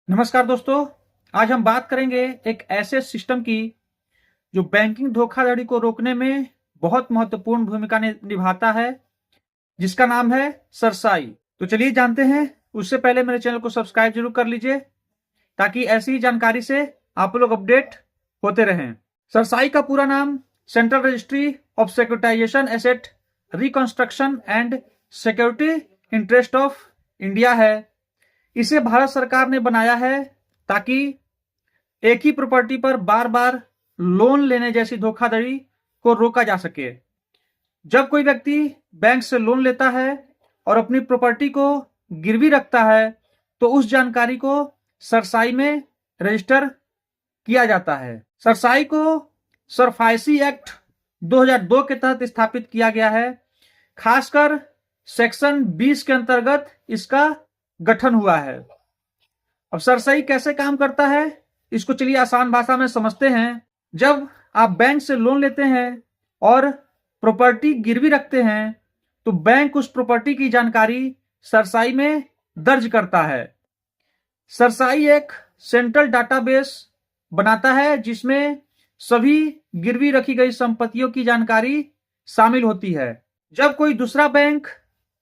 नमस्कार दोस्तों। आज हम बात करेंगे एक ऐसे सिस्टम की जो बैंकिंग धोखाधड़ी को रोकने में बहुत महत्वपूर्ण भूमिका निभाता है, जिसका नाम है सरसाई। तो चलिए जानते हैं। उससे पहले मेरे चैनल को सब्सक्राइब जरूर कर लीजिए ताकि ऐसी ही जानकारी से आप लोग अपडेट होते रहें। सरसाई का पूरा नाम central registry of securitisation asset reconstruction and security interest of India है। इसे भारत सरकार ने बनाया है ताकि एक ही प्रॉपर्टी पर बार बार लोन लेने जैसी धोखाधड़ी को रोका जा सके। जब कोई व्यक्ति बैंक से लोन लेता है और अपनी प्रॉपर्टी को गिरवी रखता है तो उस जानकारी को सरसाई में रजिस्टर किया जाता है। सरसाई को सरफाइसी एक्ट 2002 के तहत स्थापित किया गया है। खासकर सेक्शन 20 के अंतर्गत इसका गठन हुआ है। अब सरसाई कैसे काम करता है, इसको चलिए आसान भाषा में समझते हैं। जब आप बैंक से लोन लेते हैं और प्रॉपर्टी गिरवी रखते हैं तो बैंक उस प्रॉपर्टी की जानकारी सरसाई में दर्ज करता है। सरसाई एक सेंट्रल डाटाबेस बनाता है जिसमें सभी गिरवी रखी गई संपत्तियों की जानकारी शामिल होती है। जब कोई दूसरा बैंक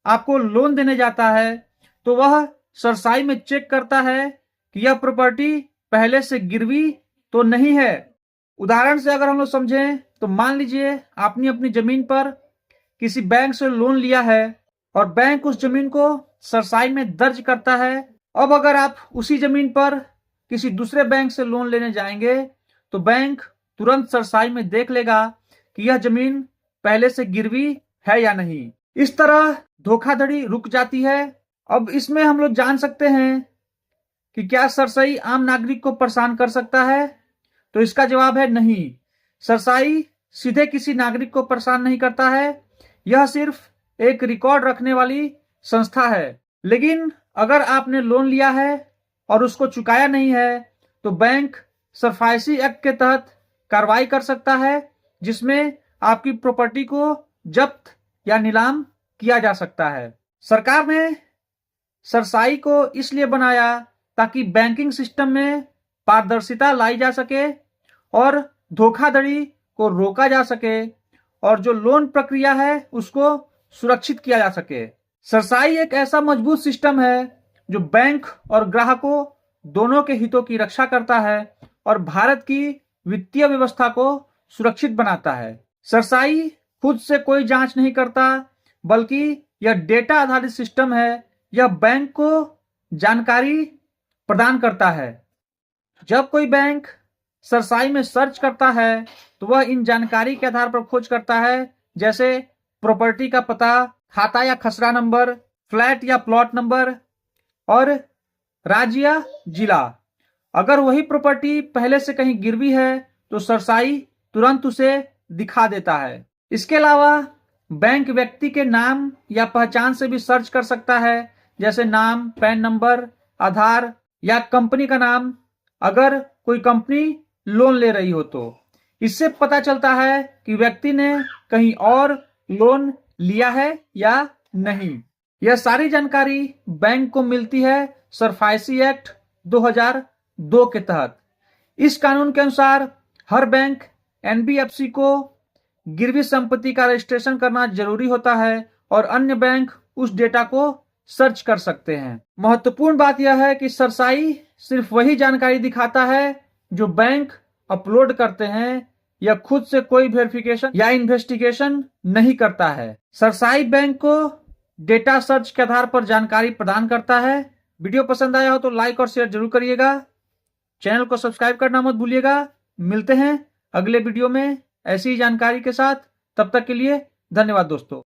आपको लोन देने जाता है तो वह सरसाई में चेक करता है कि यह प्रॉपर्टी पहले से गिरवी तो नहीं है। उदाहरण से अगर हम लोग समझें तो मान लीजिए आपने अपनी जमीन पर किसी बैंक से लोन लिया है और बैंक उस जमीन को सरसाई में दर्ज करता है। अब अगर आप उसी जमीन पर किसी दूसरे बैंक से लोन लेने जाएंगे तो बैंक तुरंत सरसाई में देख लेगा कि यह जमीन पहले से गिरवी है या नहीं। इस तरह धोखाधड़ी रुक जाती है। अब इसमें हम लोग जान सकते हैं कि क्या सरसाई आम नागरिक को परेशान कर सकता है, तो इसका जवाब है नहीं। सरसाई सीधे किसी नागरिक को परेशान नहीं करता है। यह सिर्फ एक रिकॉर्ड रखने वाली संस्था है। लेकिन अगर आपने लोन लिया है और उसको चुकाया नहीं है तो बैंक सरफाइसी एक्ट के तहत कार्रवाई कर सकता है, जिसमें आपकी प्रॉपर्टी को जब्त या नीलाम किया जा सकता है। सरकार ने सरसाई को इसलिए बनाया ताकि बैंकिंग सिस्टम में पारदर्शिता लाई जा सके और धोखाधड़ी को रोका जा सके और जो लोन प्रक्रिया है उसको सुरक्षित किया जा सके। सरसाई एक ऐसा मजबूत सिस्टम है जो बैंक और ग्राहकों दोनों के हितों की रक्षा करता है और भारत की वित्तीय व्यवस्था को सुरक्षित बनाता है। सरसाई खुद से कोई जांच नहीं करता, बल्कि यह डेटा आधारित सिस्टम है। यह बैंक को जानकारी प्रदान करता है। जब कोई बैंक सरसाई में सर्च करता है तो वह इन जानकारी के आधार पर खोज करता है, जैसे प्रॉपर्टी का पता, खाता या खसरा नंबर, फ्लैट या प्लॉट नंबर और राज्य या जिला। अगर वही प्रॉपर्टी पहले से कहीं गिरवी है तो सरसाई तुरंत उसे दिखा देता है। इसके अलावा बैंक व्यक्ति के नाम या पहचान से भी सर्च कर सकता है, जैसे नाम, पैन नंबर, आधार या कंपनी का नाम, अगर कोई कंपनी लोन ले रही हो तो। इससे पता चलता है कि व्यक्ति ने कहीं और लोन लिया है या नहीं। यह सारी जानकारी बैंक को मिलती है सरफाइसी एक्ट 2002 के तहत। इस कानून के अनुसार हर बैंक एनबीएफसी को गिरवी संपत्ति का रजिस्ट्रेशन करना जरूरी होता है और अन्य बैंक उस डेटा को सर्च कर सकते हैं। महत्वपूर्ण बात यह है कि सरसाई सिर्फ वही जानकारी दिखाता है जो बैंक अपलोड करते हैं। यह खुद से कोई वेरिफिकेशन या इन्वेस्टिगेशन नहीं करता है। सरसाई बैंक को डेटा सर्च के आधार पर जानकारी प्रदान करता है। वीडियो पसंद आया हो तो लाइक और शेयर जरूर करिएगा। चैनल को सब्सक्राइब करना मत भूलिएगा। मिलते हैं अगले वीडियो में ऐसी ही जानकारी के साथ। तब तक के लिए धन्यवाद दोस्तों।